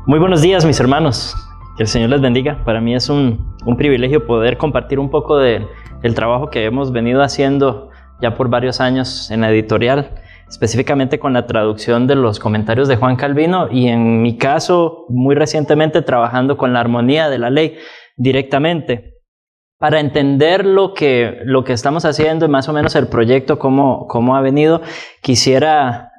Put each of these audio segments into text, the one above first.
Muy buenos días, mis hermanos. Que el Señor les bendiga. Para mí es un privilegio poder compartir un poco del trabajo que hemos venido haciendo ya por varios años en la editorial, específicamente con la traducción de los comentarios de Juan Calvino y en mi caso, muy recientemente trabajando con la armonía de la ley directamente. Para entender lo que estamos haciendo y más o menos el proyecto, cómo ha venido, quisiera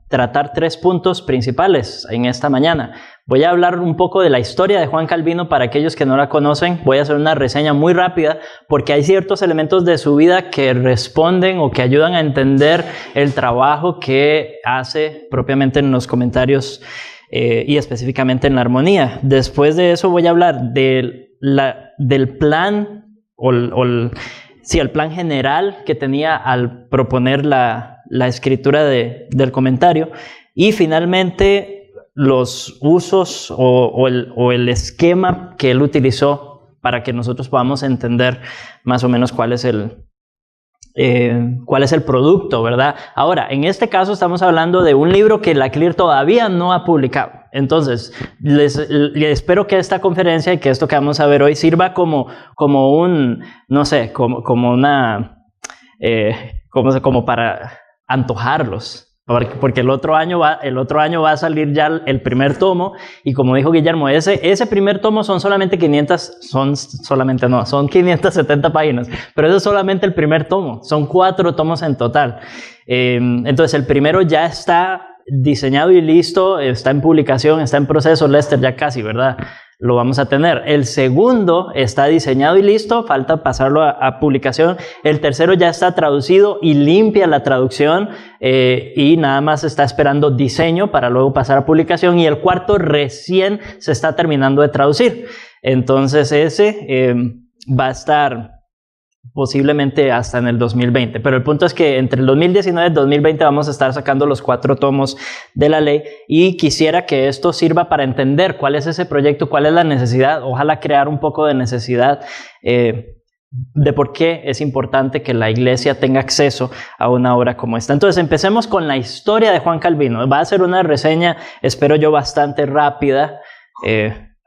tratar 3 puntos principales en esta mañana. Voy a hablar un poco de la historia de Juan Calvino para aquellos que no la conocen. Voy a hacer una reseña muy rápida porque hay ciertos elementos de su vida que responden o que ayudan a entender el trabajo que hace propiamente en los comentarios y específicamente en la armonía. Después de eso voy a hablar del plan el plan general que tenía al proponer la escritura del comentario, y finalmente los usos o el esquema que él utilizó para que nosotros podamos entender más o menos cuál es el producto, ¿verdad? Ahora, en este caso estamos hablando de un libro que la CLIR todavía no ha publicado. Entonces, les espero que esta conferencia y que esto que vamos a ver hoy sirva como para antojarlos. Porque el otro año va a salir ya el primer tomo, y como dijo Guillermo, ese primer tomo son 570 páginas, pero eso es solamente el primer tomo, son 4 tomos en total. Entonces el primero ya está diseñado y listo, está en publicación, está en proceso. Lester, ya casi, ¿verdad? Lo vamos a tener. El segundo está diseñado y listo, falta pasarlo a publicación. El tercero ya está traducido y limpia la traducción y nada más está esperando diseño para luego pasar a publicación. Y el cuarto recién se está terminando de traducir. Entonces ese va a estar posiblemente hasta en el 2020, pero el punto es que entre el 2019 y el 2020 vamos a estar sacando los 4 tomos de la ley, y quisiera que esto sirva para entender cuál es ese proyecto, cuál es la necesidad, ojalá crear un poco de necesidad de por qué es importante que la iglesia tenga acceso a una obra como esta. Entonces empecemos con la historia de Juan Calvino. Va a ser una reseña, espero yo, bastante rápida.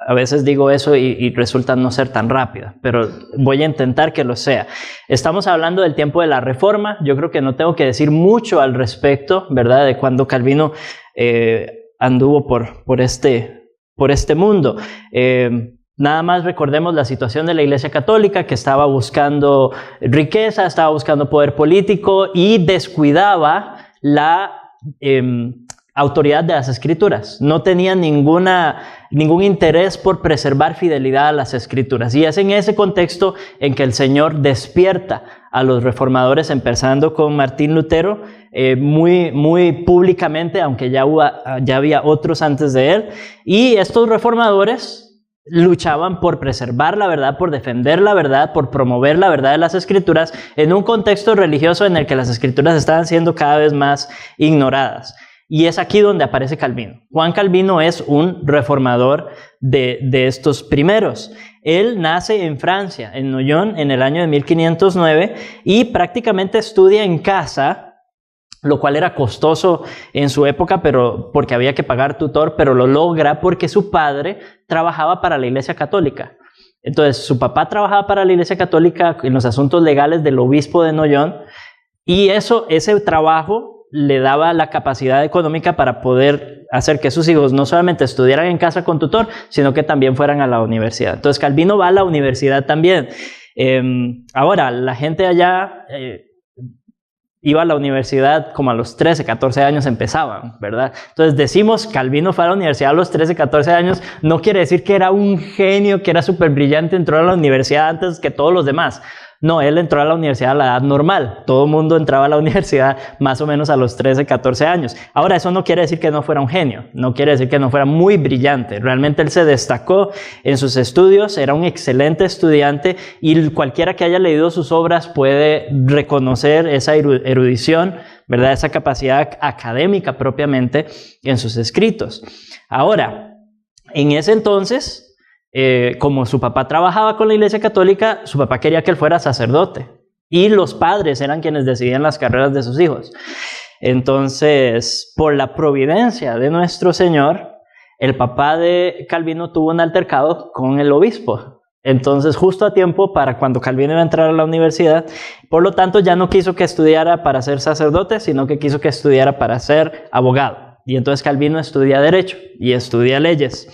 A veces digo eso y resulta no ser tan rápida, pero voy a intentar que lo sea. Estamos hablando del tiempo de la Reforma. Yo creo que no tengo que decir mucho al respecto, ¿verdad?, de cuando Calvino anduvo por este mundo. Nada más recordemos la situación de la Iglesia Católica, que estaba buscando riqueza, estaba buscando poder político y descuidaba la autoridad de las Escrituras. No tenía ningún interés por preservar fidelidad a las Escrituras. Y es en ese contexto en que el Señor despierta a los reformadores, empezando con Martín Lutero, muy públicamente, aunque ya había otros antes de él. Y estos reformadores luchaban por preservar la verdad, por defender la verdad, por promover la verdad de las Escrituras en un contexto religioso en el que las Escrituras estaban siendo cada vez más ignoradas. Y es aquí donde aparece Calvino. Juan Calvino es un reformador de estos primeros. Él nace en Francia, en Noyon, en el año de 1509, y prácticamente estudia en casa, lo cual era costoso en su época, pero porque había que pagar tutor, pero lo logra porque su padre trabajaba para la Iglesia Católica. Entonces, su papá trabajaba para la Iglesia Católica en los asuntos legales del obispo de Noyon, y ese trabajo le daba la capacidad económica para poder hacer que sus hijos no solamente estudiaran en casa con tutor, sino que también fueran a la universidad. Entonces Calvino va a la universidad también. Ahora, la gente allá iba a la universidad como a los 13, 14 años empezaban, ¿verdad? Entonces decimos Calvino fue a la universidad a los 13, 14 años, no quiere decir que era un genio, que era súper brillante, entró a la universidad antes que todos los demás. No, él entró a la universidad a la edad normal. Todo el mundo entraba a la universidad más o menos a los 13, 14 años. Ahora, eso no quiere decir que no fuera un genio, no quiere decir que no fuera muy brillante. Realmente él se destacó en sus estudios, era un excelente estudiante, y cualquiera que haya leído sus obras puede reconocer esa erudición, ¿verdad?, esa capacidad académica propiamente en sus escritos. Ahora, en ese entonces, como su papá trabajaba con la Iglesia Católica, su papá quería que él fuera sacerdote, y los padres eran quienes decidían las carreras de sus hijos. Entonces, por la providencia de nuestro Señor, el papá de Calvino tuvo un altercado con el obispo. Entonces, justo a tiempo para cuando Calvino iba a entrar a la universidad, por lo tanto ya no quiso que estudiara para ser sacerdote, sino que quiso que estudiara para ser abogado. Y entonces Calvino estudia Derecho y estudia Leyes.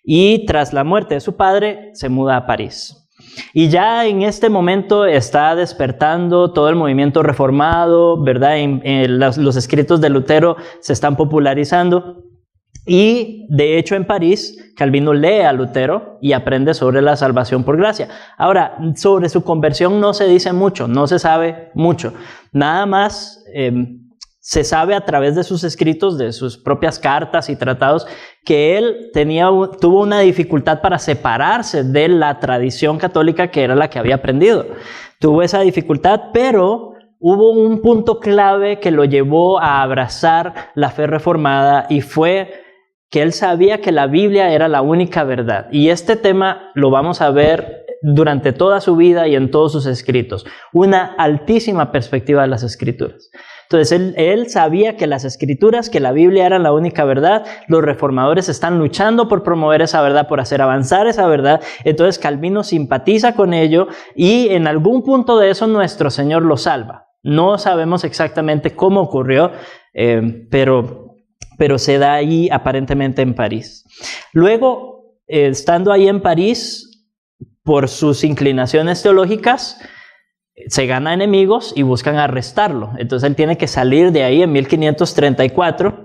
Y tras la muerte de su padre, se muda a París. Y ya en este momento está despertando todo el movimiento reformado, ¿verdad? Los escritos de Lutero se están popularizando. Y de hecho en París, Calvino lee a Lutero y aprende sobre la salvación por gracia. Ahora, sobre su conversión no se dice mucho, no se sabe mucho. Nada más se sabe a través de sus escritos, de sus propias cartas y tratados, que él tuvo una dificultad para separarse de la tradición católica que era la que había aprendido. Tuvo esa dificultad, pero hubo un punto clave que lo llevó a abrazar la fe reformada y fue que él sabía que la Biblia era la única verdad. Y este tema lo vamos a ver durante toda su vida y en todos sus escritos. Una altísima perspectiva de las Escrituras. Entonces él sabía que las Escrituras, que la Biblia era la única verdad. Los reformadores están luchando por promover esa verdad, por hacer avanzar esa verdad. Entonces Calvino simpatiza con ello y en algún punto de eso nuestro Señor lo salva. No sabemos exactamente cómo ocurrió, pero se da ahí aparentemente en París. Luego, estando ahí en París, por sus inclinaciones teológicas, se gana enemigos y buscan arrestarlo. Entonces él tiene que salir de ahí en 1534.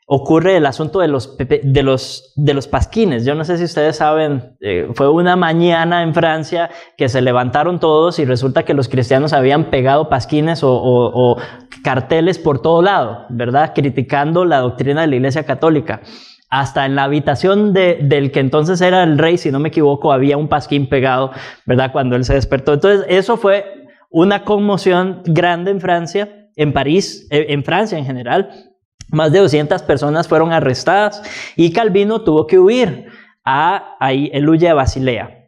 Ocurre el asunto de los pasquines. Yo no sé si ustedes saben, fue una mañana en Francia que se levantaron todos y resulta que los cristianos habían pegado pasquines o carteles por todo lado, ¿verdad? Criticando la doctrina de la Iglesia Católica. Hasta en la habitación del que entonces era el rey, si no me equivoco, había un pasquín pegado, ¿verdad? Cuando él se despertó. Entonces eso fue una conmoción grande en Francia, en París, en Francia en general. Más de 200 personas fueron arrestadas y Calvino tuvo que huir. Él huye a Basilea.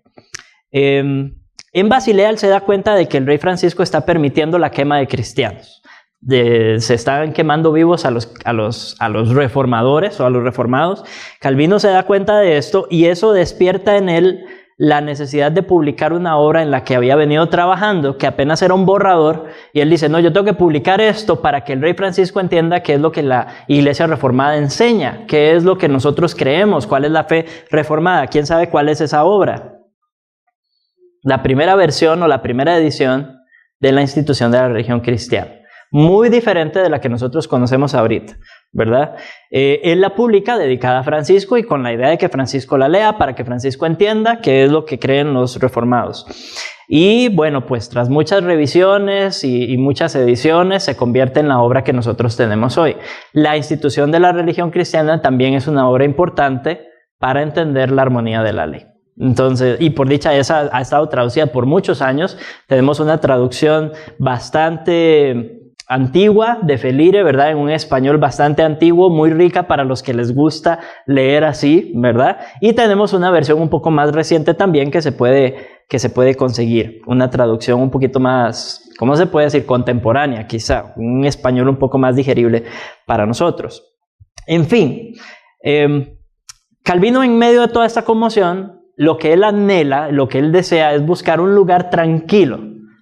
En Basilea él se da cuenta de que el rey Francisco está permitiendo la quema de cristianos. Se están quemando vivos a los reformadores o a los reformados. Calvino se da cuenta de esto y eso despierta en él la necesidad de publicar una obra en la que había venido trabajando, que apenas era un borrador, y él dice, no, yo tengo que publicar esto para que el rey Francisco entienda qué es lo que la Iglesia Reformada enseña, qué es lo que nosotros creemos, cuál es la fe reformada, quién sabe cuál es esa obra. La primera versión o la primera edición de la institución de la religión cristiana. Muy diferente de la que nosotros conocemos ahorita, ¿verdad? Él la publica dedicada a Francisco y con la idea de que Francisco la lea para que Francisco entienda qué es lo que creen los reformados. Y bueno, pues tras muchas revisiones y muchas ediciones se convierte en la obra que nosotros tenemos hoy. La institución de la religión cristiana también es una obra importante para entender la armonía de la ley. Entonces, y por dicha esa ha estado traducida por muchos años. Tenemos una traducción bastante antigua de Felire, ¿verdad? En un español bastante antiguo, muy rica para los que les gusta leer así, ¿verdad? Y tenemos una versión un poco más reciente también que se puede conseguir, una traducción un poquito más, ¿cómo se puede decir? Contemporánea, quizá, un español un poco más digerible para nosotros. En fin, Calvino en medio de toda esta conmoción, lo que él anhela, lo que él desea es buscar un lugar tranquilo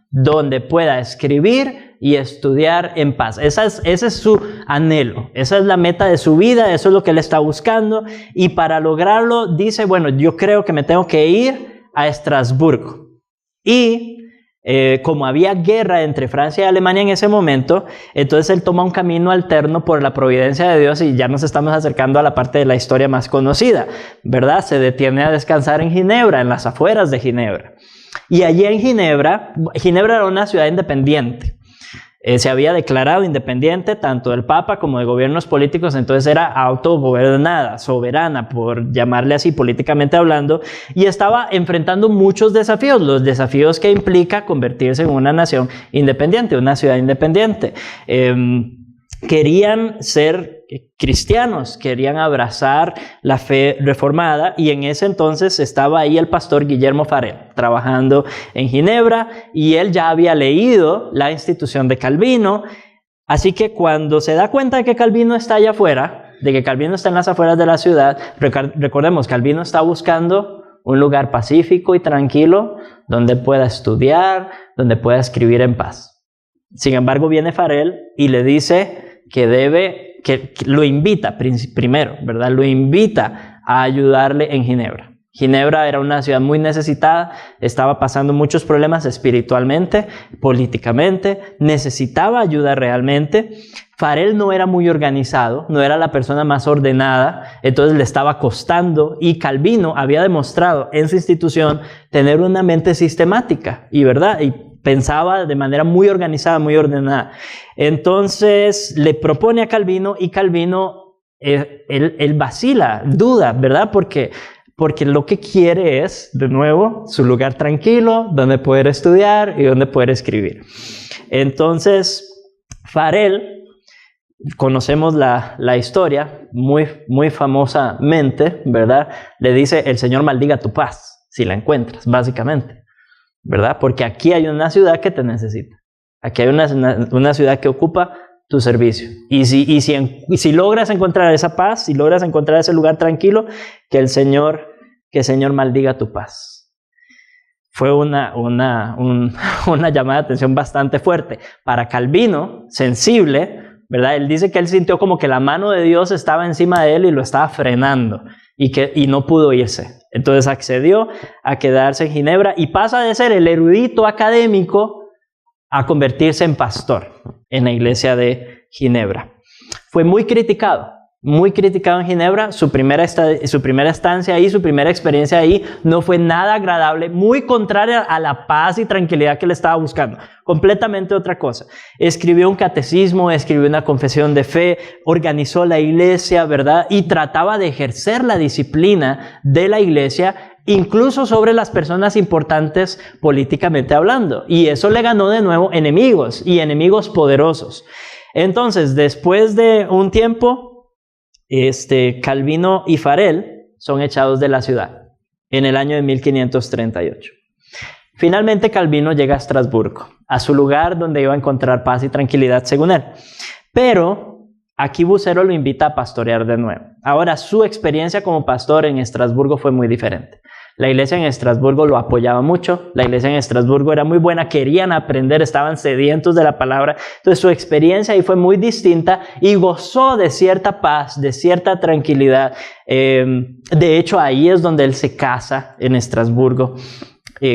donde pueda escribir y estudiar en paz. Ese es su anhelo, esa es la meta de su vida, eso es lo que él está buscando y para lograrlo dice, bueno, yo creo que me tengo que ir a Estrasburgo. Y como había guerra entre Francia y Alemania en ese momento, entonces él toma un camino alterno por la providencia de Dios y ya nos estamos acercando a la parte de la historia más conocida, ¿verdad? Se detiene a descansar en Ginebra, en las afueras de Ginebra. Y allí en Ginebra era una ciudad independiente. Se había declarado independiente tanto del Papa como de gobiernos políticos, entonces era autogobernada, soberana, por llamarle así políticamente hablando, y estaba enfrentando muchos desafíos, los desafíos que implica convertirse en una nación independiente, una ciudad independiente. Querían ser cristianos, querían abrazar la fe reformada y en ese entonces estaba ahí el pastor Guillermo Farel trabajando en Ginebra y él ya había leído la institución de Calvino, así que cuando se da cuenta de que Calvino está allá afuera, de que Calvino está en las afueras de la ciudad. Recordemos, Calvino está buscando un lugar pacífico y tranquilo donde pueda estudiar, donde pueda escribir en paz. Sin embargo, viene Farel y le dice que lo invita primero, ¿verdad? Lo invita a ayudarle en Ginebra. Ginebra era una ciudad muy necesitada, estaba pasando muchos problemas espiritualmente, políticamente, necesitaba ayuda realmente. Farel no era muy organizado, no era la persona más ordenada, entonces le estaba costando, y Calvino había demostrado en su institución tener una mente sistemática y pensaba de manera muy organizada, muy ordenada. Entonces le propone a Calvino, y Calvino él vacila, duda, ¿verdad? Porque lo que quiere es, de nuevo, su lugar tranquilo, donde poder estudiar y donde poder escribir. Entonces, Farel, conocemos la historia muy famosamente, ¿verdad? Le dice, el Señor maldiga tu paz, si la encuentras, básicamente, ¿verdad? Porque aquí hay una ciudad que te necesita. Aquí hay una ciudad que ocupa tu servicio. Y si logras encontrar esa paz, si logras encontrar ese lugar tranquilo, que el Señor maldiga tu paz. Fue una llamada de atención bastante fuerte. Para Calvino, sensible, ¿verdad? Él dice que él sintió como que la mano de Dios estaba encima de él y lo estaba frenando y no pudo irse. Entonces accedió a quedarse en Ginebra y pasa de ser el erudito académico a convertirse en pastor en la iglesia de Ginebra. Fue muy criticado en Ginebra. Su primera estancia ahí, su primera experiencia ahí no fue nada agradable, muy contraria a la paz y tranquilidad que le estaba buscando, completamente otra cosa. Escribió un catecismo, escribió una confesión de fe, organizó la iglesia, ¿verdad? Y trataba de ejercer la disciplina de la iglesia, incluso sobre las personas importantes políticamente hablando. Y eso le ganó de nuevo enemigos, y enemigos poderosos. Entonces, después de un tiempo, Calvino y Farel son echados de la ciudad en el año de 1538. Finalmente, Calvino llega a Estrasburgo, a su lugar donde iba a encontrar paz y tranquilidad, según él. Pero aquí Bucero lo invita a pastorear de nuevo. Ahora, su experiencia como pastor en Estrasburgo fue muy diferente. La iglesia en Estrasburgo lo apoyaba mucho, la iglesia en Estrasburgo era muy buena, querían aprender, estaban sedientos de la palabra. Entonces su experiencia ahí fue muy distinta y gozó de cierta paz, de cierta tranquilidad. De hecho, ahí es donde él se casa, en Estrasburgo,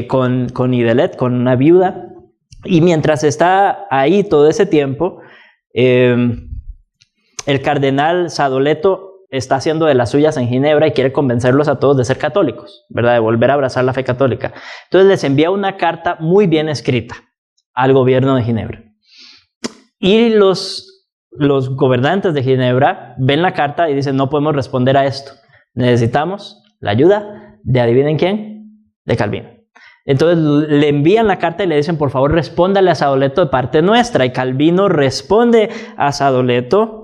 con Idelette, con una viuda. Y mientras está ahí todo ese tiempo, el cardenal Sadoleto está haciendo de las suyas en Ginebra y quiere convencerlos a todos de ser católicos, ¿verdad? De volver a abrazar la fe católica. Entonces les envía una carta muy bien escrita al gobierno de Ginebra. Y los gobernantes de Ginebra ven la carta y dicen, no podemos responder a esto. Necesitamos la ayuda de, ¿adivinen quién? De Calvino. Entonces le envían la carta y le dicen, por favor, respóndale a Sadoleto de parte nuestra. Y Calvino responde a Sadoleto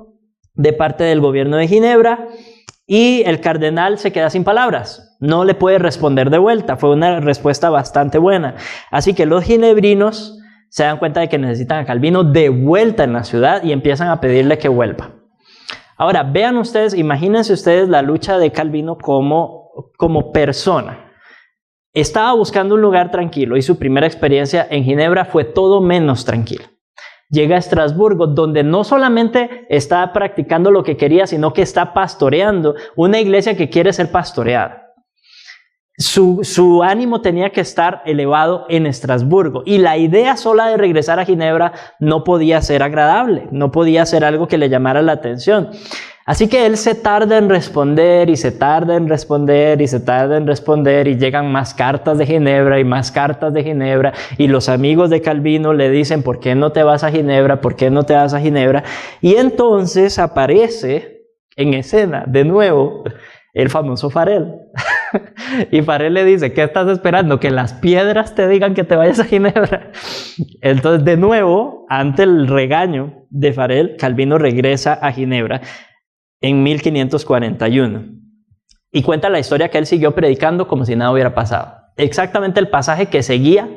de parte del gobierno de Ginebra, y el cardenal se queda sin palabras, no le puede responder de vuelta. Fue una respuesta bastante buena. Así que los ginebrinos se dan cuenta de que necesitan a Calvino de vuelta en la ciudad y empiezan a pedirle que vuelva. Ahora, vean ustedes, imagínense ustedes la lucha de Calvino como persona. Estaba buscando un lugar tranquilo y su primera experiencia en Ginebra fue todo menos tranquila. Llega a Estrasburgo, donde no solamente está practicando lo que quería, sino que está pastoreando una iglesia que quiere ser pastoreada. Su ánimo tenía que estar elevado en Estrasburgo, y la idea sola de regresar a Ginebra no podía ser agradable, no podía ser algo que le llamara la atención. Así que él se tarda en responder y se tarda en responder y se tarda en responder, y llegan más cartas de Ginebra y más cartas de Ginebra, y los amigos de Calvino le dicen, ¿por qué no te vas a Ginebra? ¿Por qué no te vas a Ginebra? Y entonces aparece en escena de nuevo el famoso Farel. Y Farel le dice, ¿qué estás esperando? ¿Que las piedras te digan que te vayas a Ginebra? Entonces, de nuevo, ante el regaño de Farel, Calvino regresa a Ginebra en 1541. Y cuenta la historia que él siguió predicando como si nada hubiera pasado. Exactamente el pasaje que seguía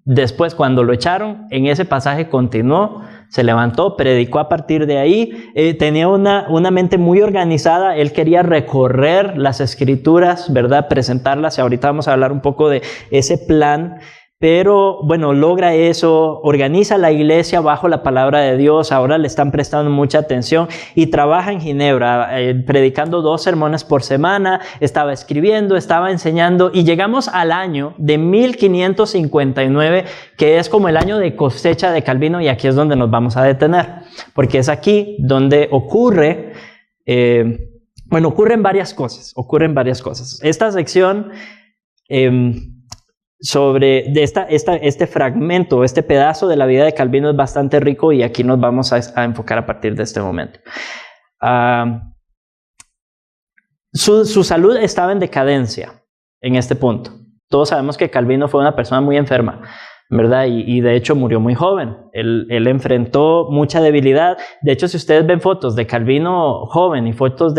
después, cuando lo echaron, en ese pasaje continuó se levantó, predicó a partir de ahí, tenía una mente muy organizada, él quería recorrer las escrituras, ¿verdad? Presentarlas, y ahorita vamos a hablar un poco de ese plan. Pero bueno, logra eso, organiza la iglesia bajo la palabra de Dios, ahora le están prestando mucha atención y trabaja en Ginebra, predicando 2 sermones por semana, estaba escribiendo, estaba enseñando, y llegamos al año de 1559, que es como el año de cosecha de Calvino, y aquí es donde nos vamos a detener, porque es aquí donde ocurren varias cosas, Esta sección sobre este fragmento, este pedazo de la vida de Calvino es bastante rico, y aquí nos vamos a enfocar a partir de este momento. Su salud estaba en decadencia en este punto. Todos sabemos que Calvino fue una persona muy enferma, ¿verdad? Y de hecho murió muy joven. Él enfrentó mucha debilidad. De hecho, si ustedes ven fotos de Calvino joven y fotos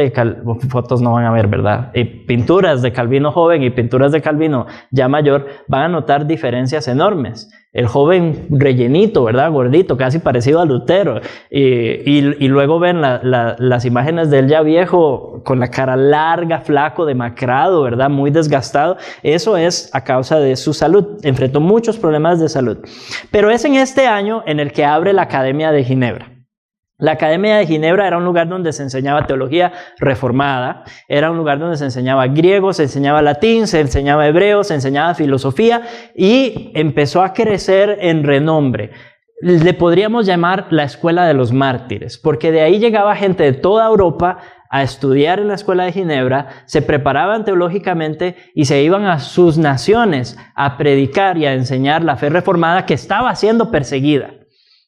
no van a ver, ¿verdad? Y pinturas de Calvino joven y pinturas de Calvino ya mayor, van a notar diferencias enormes. El joven rellenito, ¿verdad? Gordito, casi parecido a Lutero. Y luego ven las imágenes de él ya viejo, con la cara larga, flaco, demacrado, ¿verdad? Muy desgastado. Eso es a causa de su salud. Enfrentó muchos problemas de salud. Pero es en este año en el que abre la Academia de Ginebra. La Academia de Ginebra era un lugar donde se enseñaba teología reformada, era un lugar donde se enseñaba griego, se enseñaba latín, se enseñaba hebreo, se enseñaba filosofía, y empezó a crecer en renombre. Le podríamos llamar la Escuela de los Mártires, porque de ahí llegaba gente de toda Europa a estudiar en la Escuela de Ginebra, se preparaban teológicamente y se iban a sus naciones a predicar y a enseñar la fe reformada, que estaba siendo perseguida.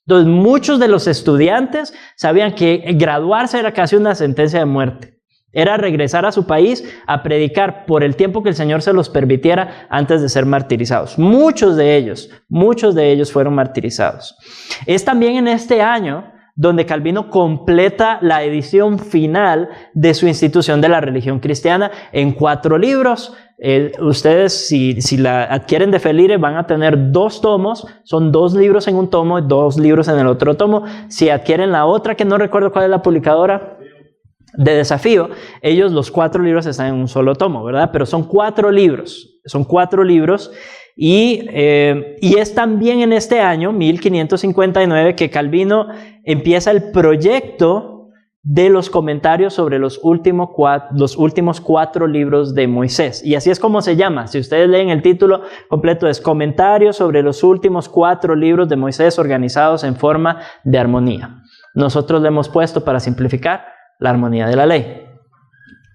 Entonces, muchos de los estudiantes sabían que graduarse era casi una sentencia de muerte. Era regresar a su país a predicar por el tiempo que el Señor se los permitiera antes de ser martirizados. Muchos de ellos fueron martirizados. Es también en este año donde Calvino completa la edición final de su Institución de la Religión Cristiana en 4 libros. Ustedes, si la adquieren de Felire, van a tener 2 tomos, son 2 libros en un tomo y 2 libros en el otro tomo. Si adquieren la otra, que no recuerdo cuál es la publicadora, de Desafío, ellos los 4 libros están en un solo tomo, ¿verdad? Pero son 4 libros, y es también en este año, 1559, que Calvino empieza el proyecto de los comentarios sobre los últimos 4 libros de Moisés. Y así es como se llama. Si ustedes leen el título completo, es Comentarios sobre los últimos 4 libros de Moisés organizados en forma de armonía. Nosotros le hemos puesto, para simplificar, la armonía de la ley.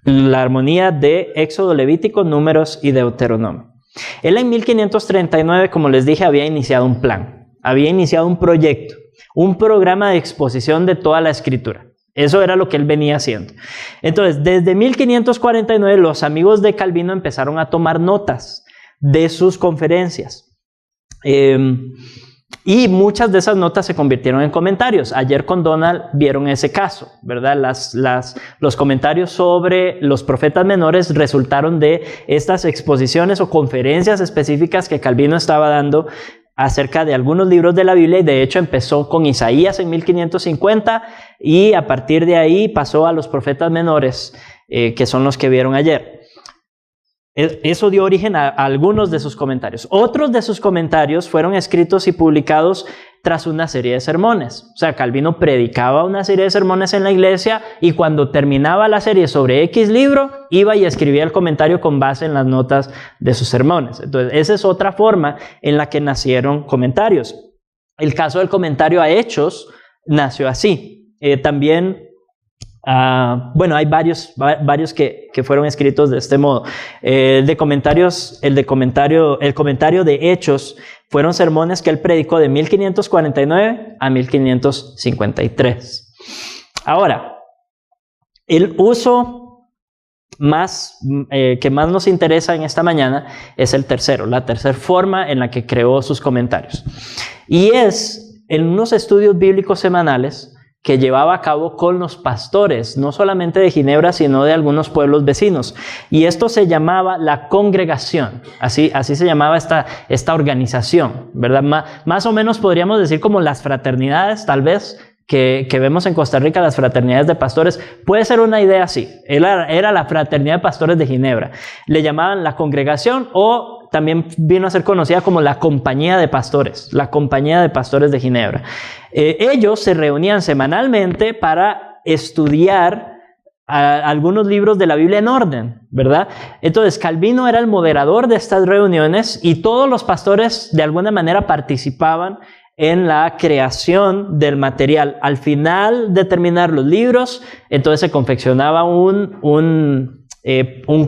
La armonía de Éxodo, Levítico, Números y Deuteronomio. Él en 1539, como les dije, había iniciado un plan, había iniciado un proyecto, un programa de exposición de toda la Escritura. Eso era lo que él venía haciendo. Entonces, desde 1549, los amigos de Calvino empezaron a tomar notas de sus conferencias. Y muchas de esas notas se convirtieron en comentarios. Ayer con Donald vieron ese caso, ¿verdad? Los comentarios sobre los profetas menores resultaron de estas exposiciones o conferencias específicas que Calvino estaba dando acerca de algunos libros de la Biblia, y de hecho empezó con Isaías en 1550 y a partir de ahí pasó a los profetas menores, que son los que vieron ayer. Eso dio origen a algunos de sus comentarios. Otros de sus comentarios fueron escritos y publicados tras una serie de sermones. O sea, Calvino predicaba una serie de sermones en la iglesia, y cuando terminaba la serie sobre X libro, iba y escribía el comentario con base en las notas de sus sermones. Entonces, esa es otra forma en la que nacieron comentarios. El caso del comentario a Hechos nació así. También hay varios que fueron escritos de este modo. El comentario de Hechos fueron sermones que él predicó de 1549 a 1553. Ahora, el uso que más nos interesa en esta mañana es la tercera forma en la que creó sus comentarios. Y es en unos estudios bíblicos semanales que llevaba a cabo con los pastores, no solamente de Ginebra, sino de algunos pueblos vecinos. Y esto se llamaba la congregación, así se llamaba esta organización, ¿verdad? Más o menos podríamos decir como las fraternidades, tal vez, que vemos en Costa Rica, las fraternidades de pastores. Puede ser una idea así. Era la fraternidad de pastores de Ginebra. Le llamaban la congregación, o también vino a ser conocida como la compañía de pastores, la compañía de pastores de Ginebra. Ellos se reunían semanalmente para estudiar algunos libros de la Biblia en orden, ¿verdad? Entonces Calvino era el moderador de estas reuniones y todos los pastores de alguna manera participaban en la creación del material. Al final de terminar los libros, entonces se confeccionaba un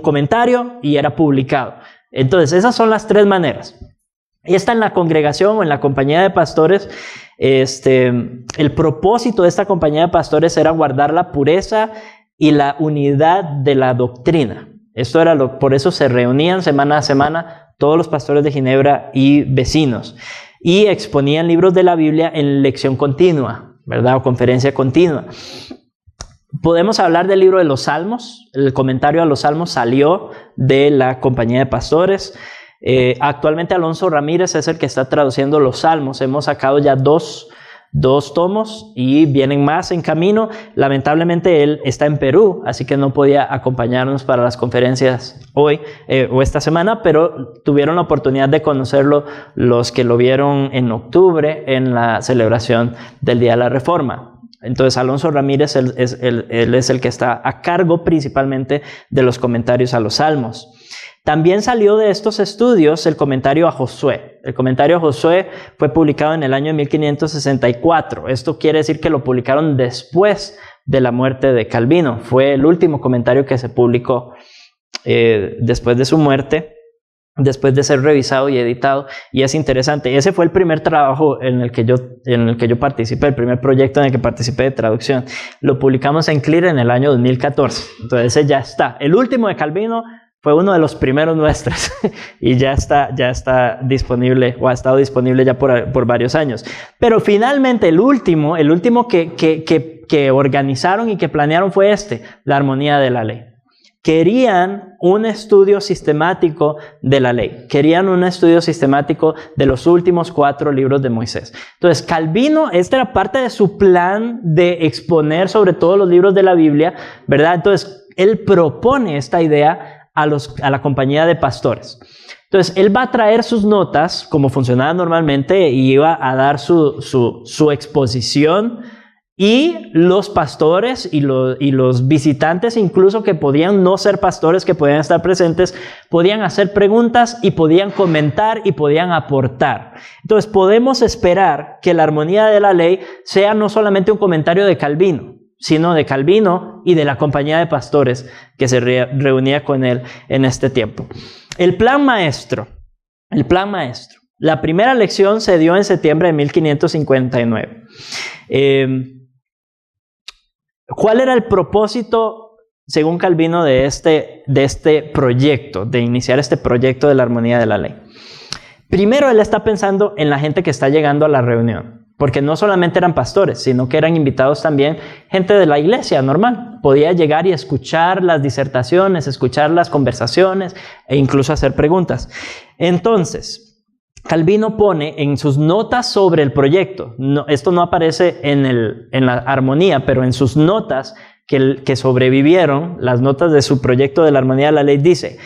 comentario y era publicado. Entonces esas son las tres maneras. Y está en la congregación o en la compañía de pastores. El propósito de esta compañía de pastores era guardar la pureza y la unidad de la doctrina. Esto era por eso se reunían semana a semana todos los pastores de Ginebra y vecinos y exponían libros de la Biblia en lección continua, ¿verdad? O conferencia continua. Podemos hablar del libro de los Salmos. El comentario a los Salmos salió de la compañía de pastores. Actualmente Alonso Ramírez es el que está traduciendo los Salmos. Hemos sacado ya dos tomos y vienen más en camino. Lamentablemente él está en Perú, así que no podía acompañarnos para las conferencias hoy o esta semana, pero tuvieron la oportunidad de conocerlo los que lo vieron en octubre en la celebración del Día de la Reforma. Entonces Alonso Ramírez él es el que está a cargo principalmente de los comentarios a los Salmos. También salió de estos estudios el comentario a Josué. El comentario a Josué fue publicado en el año 1564. Esto quiere decir que lo publicaron después de la muerte de Calvino. Fue el último comentario que se publicó después de su muerte, después de ser revisado y editado. Y es interesante. Ese fue el primer trabajo en el que yo participé, el primer proyecto en el que participé de traducción. Lo publicamos en CLIR en el año 2014. Entonces ese ya está. El último de Calvino fue uno de los primeros nuestros y ya está disponible o ha estado disponible ya por varios años. Pero finalmente el último que organizaron y que planearon fue la armonía de la ley. Querían un estudio sistemático de la ley. Querían un estudio sistemático de los últimos 4 libros de Moisés. Entonces Calvino, esta era parte de su plan de exponer sobre todos los libros de la Biblia, ¿verdad? Entonces él propone esta idea a la compañía de pastores. Entonces, él va a traer sus notas, como funcionaba normalmente, y iba a dar su exposición, y los pastores y los visitantes, incluso que podían no ser pastores, que podían estar presentes, podían hacer preguntas y podían comentar y podían aportar. Entonces, podemos esperar que la armonía de la ley sea no solamente un comentario de Calvino, sino de Calvino y de la compañía de pastores que se reunía con él en este tiempo. El plan maestro. La primera lección se dio en septiembre de 1559. ¿Cuál era el propósito, según Calvino, de este proyecto, de iniciar este proyecto de la armonía de la ley? Primero, él está pensando en la gente que está llegando a la reunión. Porque no solamente eran pastores, sino que eran invitados también gente de la iglesia normal. Podía llegar y escuchar las disertaciones, escuchar las conversaciones e incluso hacer preguntas. Entonces, Calvino pone en sus notas sobre el proyecto, esto no aparece en la armonía, pero en sus notas que sobrevivieron, las notas de su proyecto de la armonía de la ley, dice: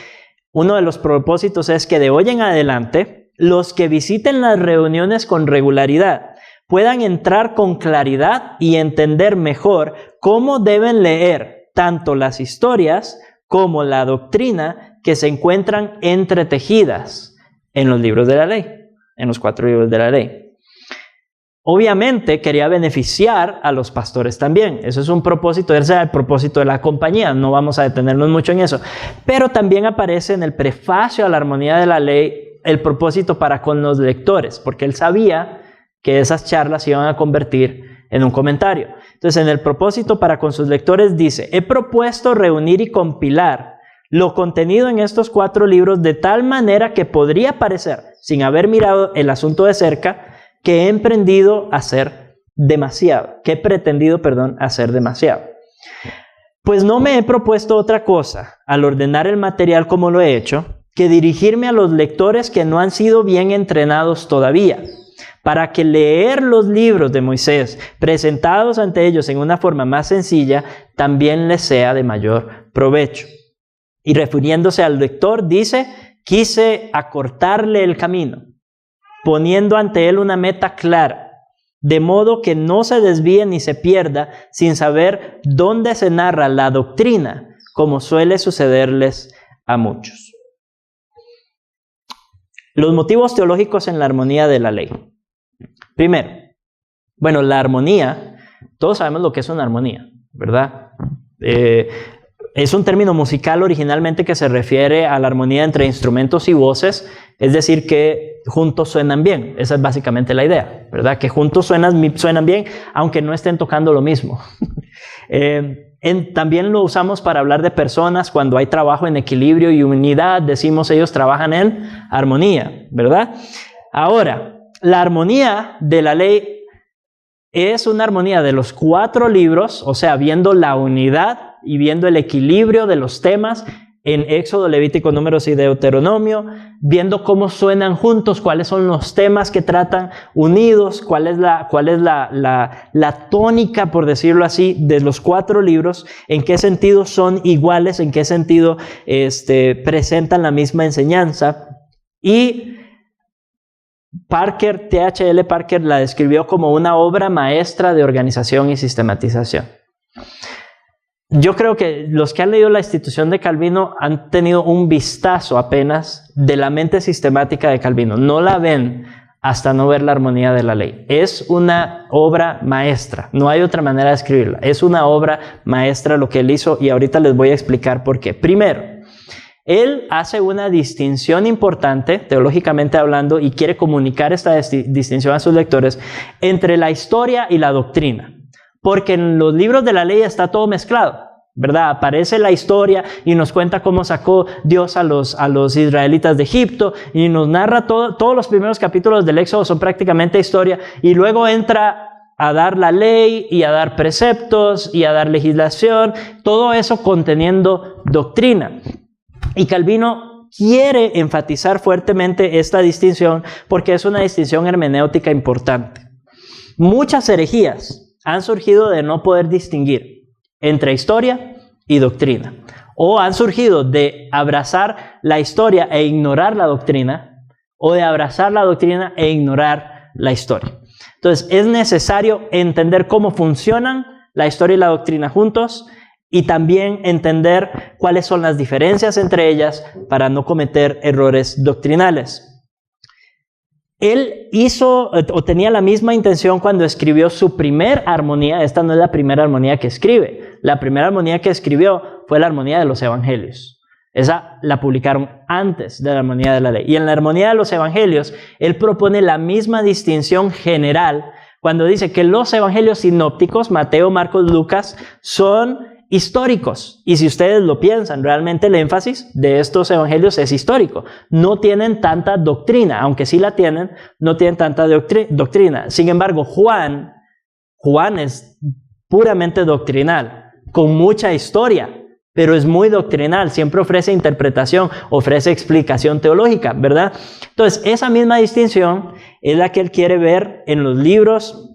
uno de los propósitos es que de hoy en adelante, los que visiten las reuniones con regularidad puedan entrar con claridad y entender mejor cómo deben leer tanto las historias como la doctrina que se encuentran entretejidas en los libros de la ley, en los 4 libros de la ley. Obviamente quería beneficiar a los pastores también. Eso es un propósito, ese era el propósito de la compañía. No vamos a detenernos mucho en eso. Pero también aparece en el prefacio a la armonía de la ley el propósito para con los lectores, porque él sabía que esas charlas se iban a convertir en un comentario. Entonces, en el propósito para con sus lectores dice: he propuesto reunir y compilar lo contenido en estos 4 libros de tal manera que podría parecer, sin haber mirado el asunto de cerca, que he emprendido hacer demasiado? ¿Qué he pretendido, hacer demasiado? Pues no me he propuesto otra cosa al ordenar el material como lo he hecho, que dirigirme a los lectores que no han sido bien entrenados todavía, para que leer los libros de Moisés presentados ante ellos en una forma más sencilla también les sea de mayor provecho. Y refiriéndose al lector dice: quise acortarle el camino, poniendo ante él una meta clara, de modo que no se desvíe ni se pierda sin saber dónde se narra la doctrina, como suele sucederles a muchos. Los motivos teológicos en la armonía de la ley. Primero, la armonía, todos sabemos lo que es una armonía, ¿verdad? Es un término musical originalmente que se refiere a la armonía entre instrumentos y voces, es decir, que juntos suenan bien. Esa es básicamente la idea, ¿verdad? Que juntos suenan bien, aunque no estén tocando lo mismo. También lo usamos para hablar de personas cuando hay trabajo en equilibrio y unidad. Decimos ellos trabajan en armonía, ¿verdad? Ahora, la armonía de la ley es una armonía de los 4 libros, o sea, viendo la unidad y viendo el equilibrio de los temas en Éxodo, Levítico, Números y Deuteronomio, viendo cómo suenan juntos, cuáles son los temas que tratan unidos, cuál es la tónica, por decirlo así, de los 4 libros, en qué sentido son iguales, en qué sentido presentan la misma enseñanza. Y T.H.L. Parker la describió como una obra maestra de organización y sistematización. Yo creo que los que han leído la Institución de Calvino han tenido un vistazo apenas de la mente sistemática de Calvino. No la ven hasta no ver la armonía de la ley. Es una obra maestra, no hay otra manera de escribirla. Es una obra maestra lo que él hizo y ahorita les voy a explicar por qué. Primero, él hace una distinción importante, teológicamente hablando, y quiere comunicar esta distinción a sus lectores entre la historia y la doctrina. Porque en los libros de la ley está todo mezclado, ¿verdad? Aparece la historia y nos cuenta cómo sacó Dios a los israelitas de Egipto y nos narra todos los primeros capítulos del Éxodo son prácticamente historia, y luego entra a dar la ley y a dar preceptos y a dar legislación, todo eso conteniendo doctrina. Y Calvino quiere enfatizar fuertemente esta distinción porque es una distinción hermenéutica importante. Muchas herejías han surgido de no poder distinguir entre historia y doctrina, o han surgido de abrazar la historia e ignorar la doctrina, o de abrazar la doctrina e ignorar la historia. Entonces es necesario entender cómo funcionan la historia y la doctrina juntos, y también entender cuáles son las diferencias entre ellas para no cometer errores doctrinales. Él tenía la misma intención cuando escribió su primer armonía. Esta no es la primera armonía que escribe. La primera armonía que escribió fue la armonía de los evangelios. Esa la publicaron antes de la armonía de la ley. Y en la armonía de los evangelios, él propone la misma distinción general cuando dice que los evangelios sinópticos, Mateo, Marcos, Lucas, son históricos. Y si ustedes lo piensan, realmente el énfasis de estos evangelios es histórico. No tienen tanta doctrina, aunque sí la tienen, no tienen tanta doctrina. Sin embargo, Juan es puramente doctrinal, con mucha historia, pero es muy doctrinal, siempre ofrece interpretación, ofrece explicación teológica, ¿verdad? Entonces, esa misma distinción es la que él quiere ver en los libros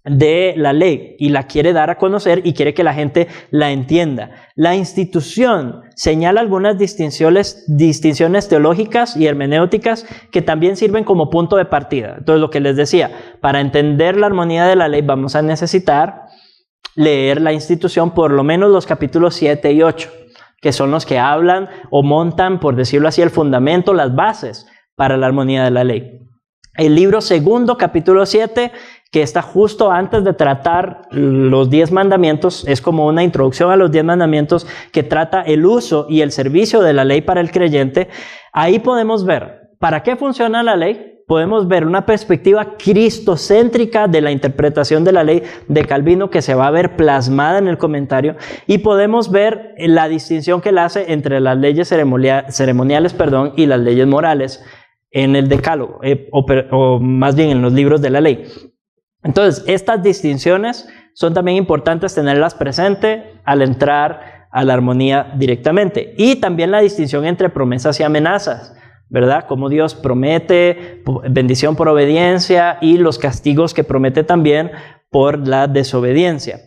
de la ley y la quiere dar a conocer y quiere que la gente la entienda. La institución señala algunas distinciones teológicas y hermenéuticas que también sirven como punto de partida. Entonces, lo que les decía, para entender la armonía de la ley vamos a necesitar leer la institución, por lo menos los capítulos 7 y 8, que son los que hablan o montan, por decirlo así, el fundamento, las bases para la armonía de la ley. El libro segundo, capítulo 7, que está justo antes de tratar los 10 mandamientos, es como una introducción a los 10 mandamientos que trata el uso y el servicio de la ley para el creyente. Ahí podemos ver para qué funciona la ley, podemos ver una perspectiva cristocéntrica de la interpretación de la ley de Calvino que se va a ver plasmada en el comentario, y podemos ver la distinción que él hace entre las leyes ceremoniales y las leyes morales en el Decálogo, o más bien en los libros de la ley. Entonces, estas distinciones son también importantes tenerlas presentes al entrar a la armonía directamente. Y también la distinción entre promesas y amenazas, ¿verdad? Como Dios promete bendición por obediencia y los castigos que promete también por la desobediencia.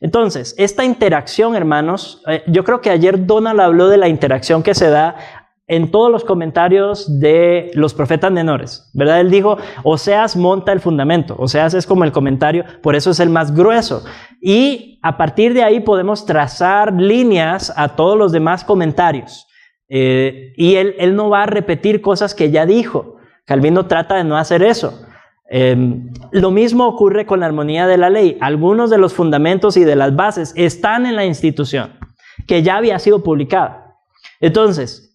Entonces, esta interacción, hermanos, yo creo que ayer Donald habló de la interacción que se da en todos los comentarios de los profetas menores, ¿verdad? Él dijo, Oseas monta el fundamento. Oseas es como el comentario, por eso es el más grueso. Y a partir de ahí podemos trazar líneas a todos los demás comentarios. Y él no va a repetir cosas que ya dijo. Calvino trata de no hacer eso. Lo mismo ocurre con la armonía de la ley. Algunos de los fundamentos y de las bases están en la institución, que ya había sido publicada. Entonces,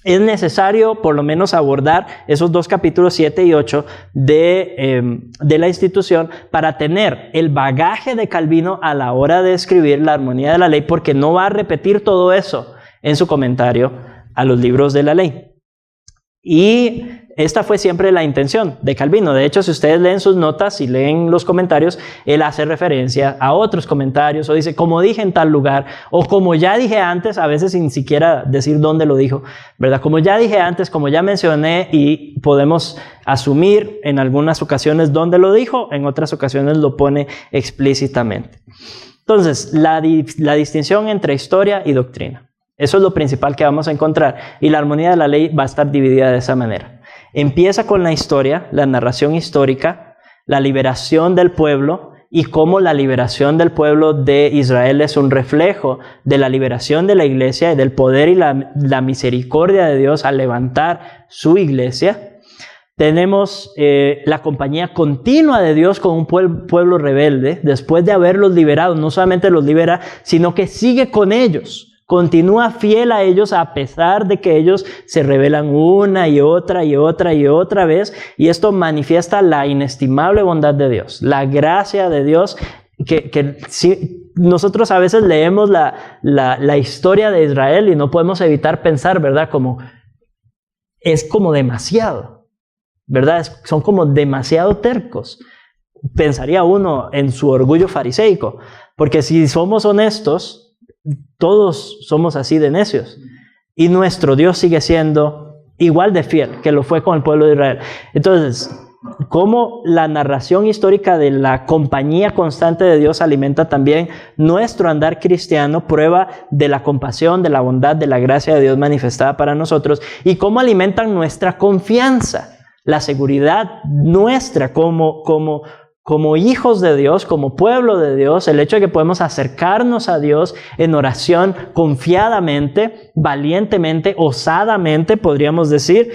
es necesario por lo menos abordar esos dos capítulos 7 y 8 de la institución para tener el bagaje de Calvino a la hora de escribir la armonía de la ley, porque no va a repetir todo eso en su comentario a los libros de la ley. Y esta fue siempre la intención de Calvino. De hecho, si ustedes leen sus notas y leen los comentarios, él hace referencia a otros comentarios o dice, como dije en tal lugar, o como ya dije antes, a veces sin siquiera decir dónde lo dijo, ¿verdad? Como ya dije antes, como ya mencioné, y podemos asumir en algunas ocasiones dónde lo dijo, en otras ocasiones lo pone explícitamente. Entonces, la distinción entre historia y doctrina. Eso es lo principal que vamos a encontrar. Y la armonía de la ley va a estar dividida de esa manera. Empieza con la historia, la narración histórica, la liberación del pueblo y cómo la liberación del pueblo de Israel es un reflejo de la liberación de la iglesia y del poder y la misericordia de Dios al levantar su iglesia. Tenemos la compañía continua de Dios con un pueblo rebelde. Después de haberlos liberado, no solamente los libera, sino que sigue con ellos. Continúa fiel a ellos a pesar de que ellos se rebelan una y otra y otra y otra vez. Y esto manifiesta la inestimable bondad de Dios, la gracia de Dios que si nosotros a veces leemos la historia de Israel y no podemos evitar pensar, ¿verdad? Es como demasiado, ¿verdad? Son como demasiado tercos. Pensaría uno en su orgullo fariseico, porque si somos honestos, todos somos así de necios y nuestro Dios sigue siendo igual de fiel que lo fue con el pueblo de Israel. Entonces, cómo la narración histórica de la compañía constante de Dios alimenta también nuestro andar cristiano, prueba de la compasión, de la bondad, de la gracia de Dios manifestada para nosotros, y cómo alimentan nuestra confianza, la seguridad nuestra como hijos de Dios, como pueblo de Dios, el hecho de que podemos acercarnos a Dios en oración confiadamente, valientemente, osadamente, podríamos decir,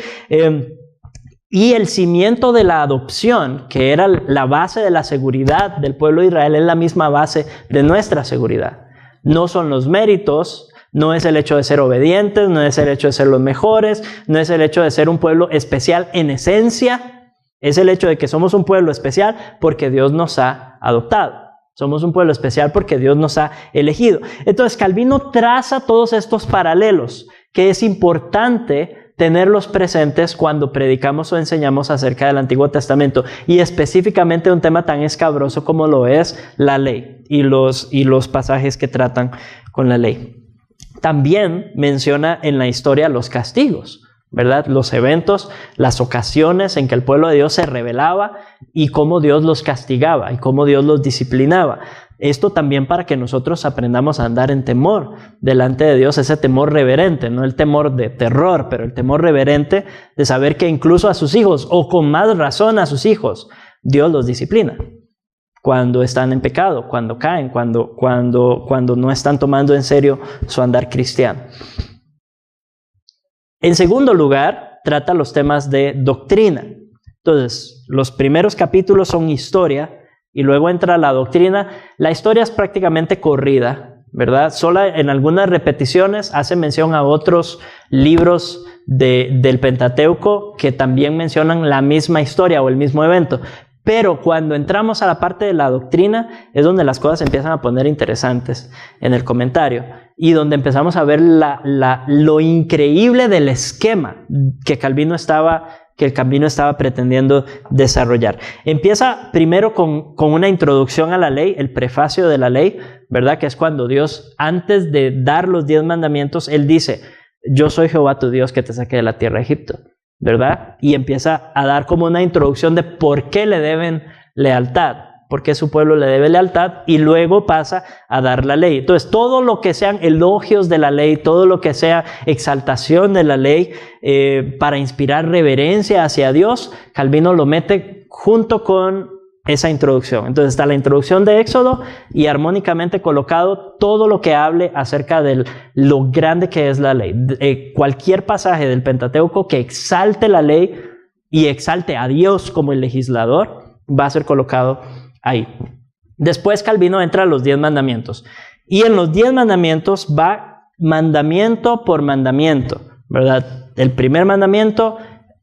y el cimiento de la adopción, que era la base de la seguridad del pueblo de Israel, es la misma base de nuestra seguridad. No son los méritos, no es el hecho de ser obedientes, no es el hecho de ser los mejores, no es el hecho de ser un pueblo especial en esencia. Es el hecho de que somos un pueblo especial porque Dios nos ha adoptado. Somos un pueblo especial porque Dios nos ha elegido. Entonces, Calvino traza todos estos paralelos que es importante tenerlos presentes cuando predicamos o enseñamos acerca del Antiguo Testamento, y específicamente un tema tan escabroso como lo es la ley y los pasajes que tratan con la ley. También menciona en la historia los castigos, ¿verdad? Los eventos, las ocasiones en que el pueblo de Dios se rebelaba y cómo Dios los castigaba y cómo Dios los disciplinaba. Esto también para que nosotros aprendamos a andar en temor delante de Dios, ese temor reverente, no el temor de terror, pero el temor reverente de saber que incluso a sus hijos, o con más razón a sus hijos, Dios los disciplina cuando están en pecado, cuando caen, cuando no están tomando en serio su andar cristiano. En segundo lugar, trata los temas de doctrina. Entonces, los primeros capítulos son historia y luego entra la doctrina. La historia es prácticamente corrida, ¿verdad? Solo en algunas repeticiones hace mención a otros libros del Pentateuco que también mencionan la misma historia o el mismo evento. Pero cuando entramos a la parte de la doctrina es donde las cosas empiezan a poner interesantes en el comentario y donde empezamos a ver lo increíble del esquema que Calvino estaba que el Calvino estaba pretendiendo desarrollar. Empieza primero con una introducción a la ley, el prefacio de la ley, ¿verdad? Que es cuando Dios, antes de dar los 10 mandamientos, Él dice, yo soy Jehová tu Dios que te saqué de la tierra de Egipto, ¿verdad? Y empieza a dar como una introducción de por qué le deben lealtad, por qué su pueblo le debe lealtad, y luego pasa a dar la ley. Entonces, todo lo que sean elogios de la ley, todo lo que sea exaltación de la ley, para inspirar reverencia hacia Dios, Calvino lo mete junto con esa introducción. Entonces está la introducción de Éxodo y armónicamente colocado todo lo que hable acerca de lo grande que es la ley. Cualquier pasaje del Pentateuco que exalte la ley y exalte a Dios como el legislador va a ser colocado ahí. Después Calvino entra a los 10 mandamientos. Y en los 10 mandamientos va mandamiento por mandamiento, ¿verdad? El primer mandamiento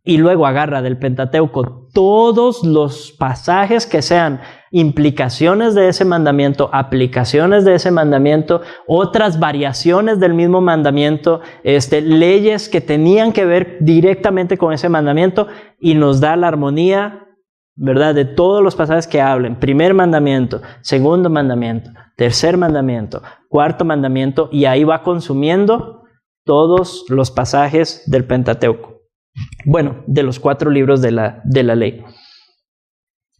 y luego agarra del Pentateuco todos los pasajes que sean implicaciones de ese mandamiento, aplicaciones de ese mandamiento, otras variaciones del mismo mandamiento, leyes que tenían que ver directamente con ese mandamiento, y nos da la armonía, ¿verdad? De todos los pasajes que hablen. Primer mandamiento, segundo mandamiento, tercer mandamiento, cuarto mandamiento, y ahí va consumiendo todos los pasajes del Pentateuco. Bueno, de los 4 libros de la ley.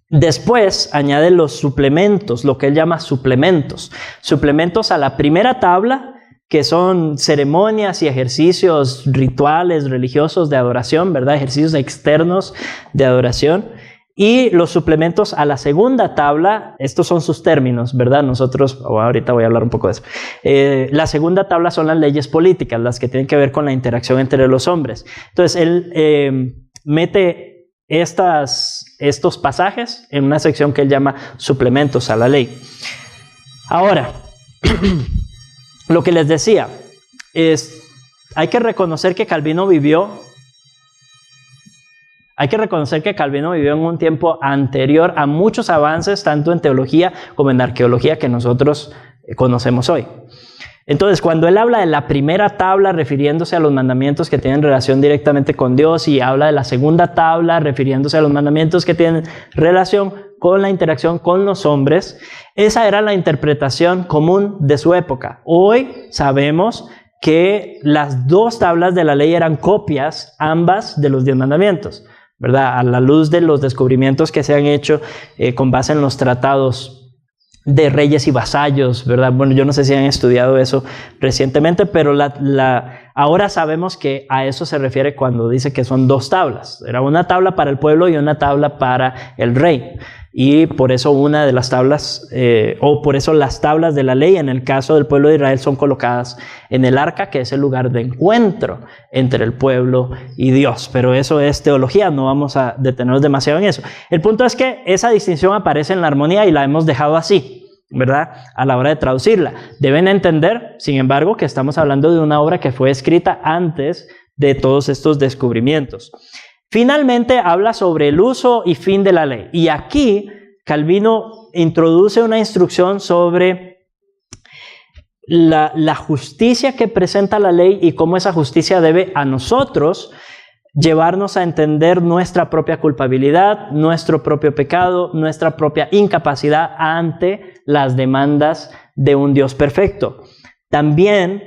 Después añade los suplementos, lo que él llama suplementos. Suplementos a la primera tabla, que son ceremonias y ejercicios rituales religiosos de adoración, ¿verdad? Ejercicios externos de adoración. Y los suplementos a la segunda tabla, estos son sus términos, ¿verdad? Nosotros, ahorita voy a hablar un poco de eso. La segunda tabla son las leyes políticas, las que tienen que ver con la interacción entre los hombres. Entonces, él mete estos pasajes en una sección que él llama suplementos a la ley. Ahora, lo que les decía es, hay que reconocer que Calvino vivió en un tiempo anterior a muchos avances, tanto en teología como en arqueología, que nosotros conocemos hoy. Entonces, cuando él habla de la primera tabla refiriéndose a los mandamientos que tienen relación directamente con Dios, y habla de la segunda tabla refiriéndose a los mandamientos que tienen relación con la interacción con los hombres, esa era la interpretación común de su época. Hoy sabemos que las 2 tablas de la ley eran copias, ambas, de los 10 mandamientos, ¿verdad? A la luz de los descubrimientos que se han hecho con base en los tratados de reyes y vasallos, ¿verdad? Bueno, yo no sé si han estudiado eso recientemente, pero ahora sabemos que a eso se refiere cuando dice que son 2 tablas. Era una tabla para el pueblo y una tabla para el rey. Y por eso una de las tablas, por eso las tablas de la ley en el caso del pueblo de Israel son colocadas en el arca, que es el lugar de encuentro entre el pueblo y Dios. Pero eso es teología, no vamos a detenernos demasiado en eso. El punto es que esa distinción aparece en la armonía y la hemos dejado así, ¿verdad? A la hora de traducirla. Deben entender, sin embargo, que estamos hablando de una obra que fue escrita antes de todos estos descubrimientos. Finalmente habla sobre el uso y fin de la ley. Y aquí Calvino introduce una instrucción sobre la justicia que presenta la ley y cómo esa justicia debe a nosotros llevarnos a entender nuestra propia culpabilidad, nuestro propio pecado, nuestra propia incapacidad ante las demandas de un Dios perfecto. También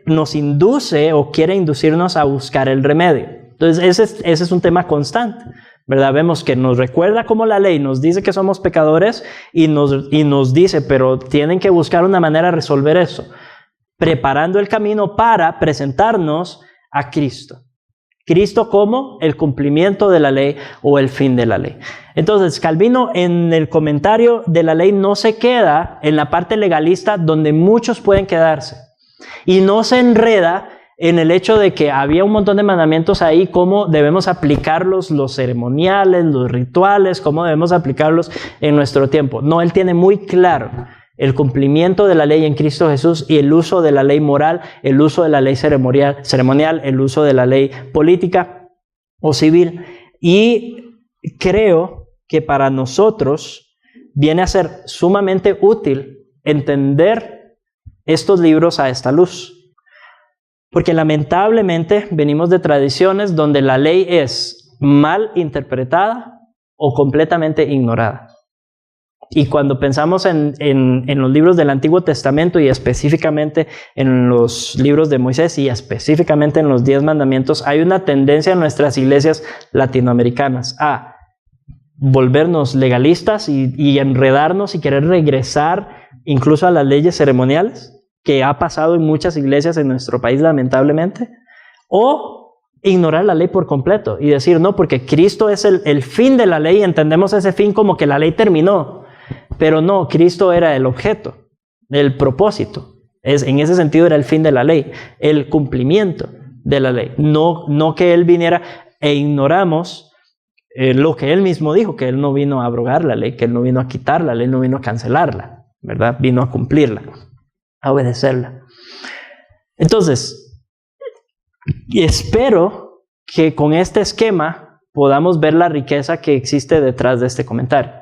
nos induce o quiere inducirnos a buscar el remedio. Entonces ese es un tema constante, ¿verdad? Vemos que nos recuerda cómo la ley nos dice que somos pecadores y nos dice, pero tienen que buscar una manera de resolver eso, preparando el camino para presentarnos a Cristo. Cristo como el cumplimiento de la ley o el fin de la ley. Entonces, Calvino en el comentario de la ley no se queda en la parte legalista donde muchos pueden quedarse. Y no se enreda en el hecho de que había un montón de mandamientos ahí, cómo debemos aplicarlos, los ceremoniales, los rituales, cómo debemos aplicarlos en nuestro tiempo. No, él tiene muy claro el cumplimiento de la ley en Cristo Jesús y el uso de la ley moral, el uso de la ley ceremonial, el uso de la ley política o civil. Y creo que para nosotros viene a ser sumamente útil entender estos libros a esta luz. Porque lamentablemente venimos de tradiciones donde la ley es mal interpretada o completamente ignorada. Y cuando pensamos en los libros del Antiguo Testamento y específicamente en los libros de Moisés y específicamente en los 10 mandamientos, hay una tendencia en nuestras iglesias latinoamericanas a volvernos legalistas y enredarnos y querer regresar incluso a las leyes ceremoniales, que ha pasado en muchas iglesias en nuestro país lamentablemente, o ignorar la ley por completo y decir, no, porque Cristo es el fin de la ley, entendemos ese fin como que la ley terminó. Pero no, Cristo era el objeto, el propósito. En ese sentido era el fin de la ley, el cumplimiento de la ley. No que Él viniera e ignoramos lo que Él mismo dijo, que Él no vino a abrogar la ley, que Él no vino a quitar la ley, no vino a cancelarla, ¿verdad? Vino a cumplirla, a obedecerla. Entonces, espero que con este esquema podamos ver la riqueza que existe detrás de este comentario.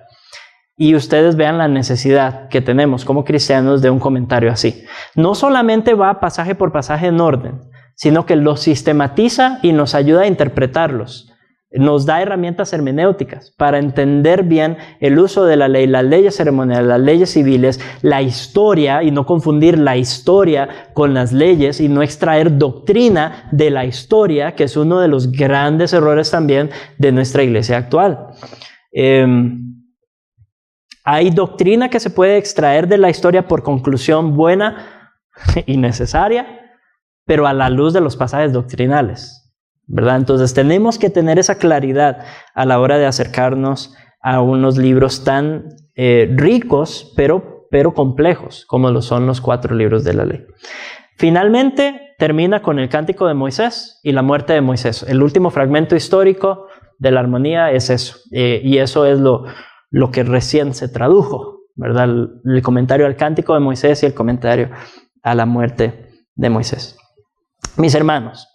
Y ustedes vean la necesidad que tenemos como cristianos de un comentario así. No solamente va pasaje por pasaje en orden, sino que los sistematiza y nos ayuda a interpretarlos. Nos da herramientas hermenéuticas para entender bien el uso de la ley, las leyes ceremoniales, las leyes civiles, la historia, y no confundir la historia con las leyes y no extraer doctrina de la historia, que es uno de los grandes errores también de nuestra iglesia actual. Hay doctrina que se puede extraer de la historia por conclusión buena y necesaria, pero a la luz de los pasajes doctrinales, ¿verdad? Entonces tenemos que tener esa claridad a la hora de acercarnos a unos libros tan ricos, pero complejos, como lo son los 4 libros de la ley. Finalmente termina con el Cántico de Moisés y la muerte de Moisés. El último fragmento histórico de la armonía es eso, y eso es lo que recién se tradujo, ¿verdad? El comentario al Cántico de Moisés y el comentario a la muerte de Moisés. Mis hermanos,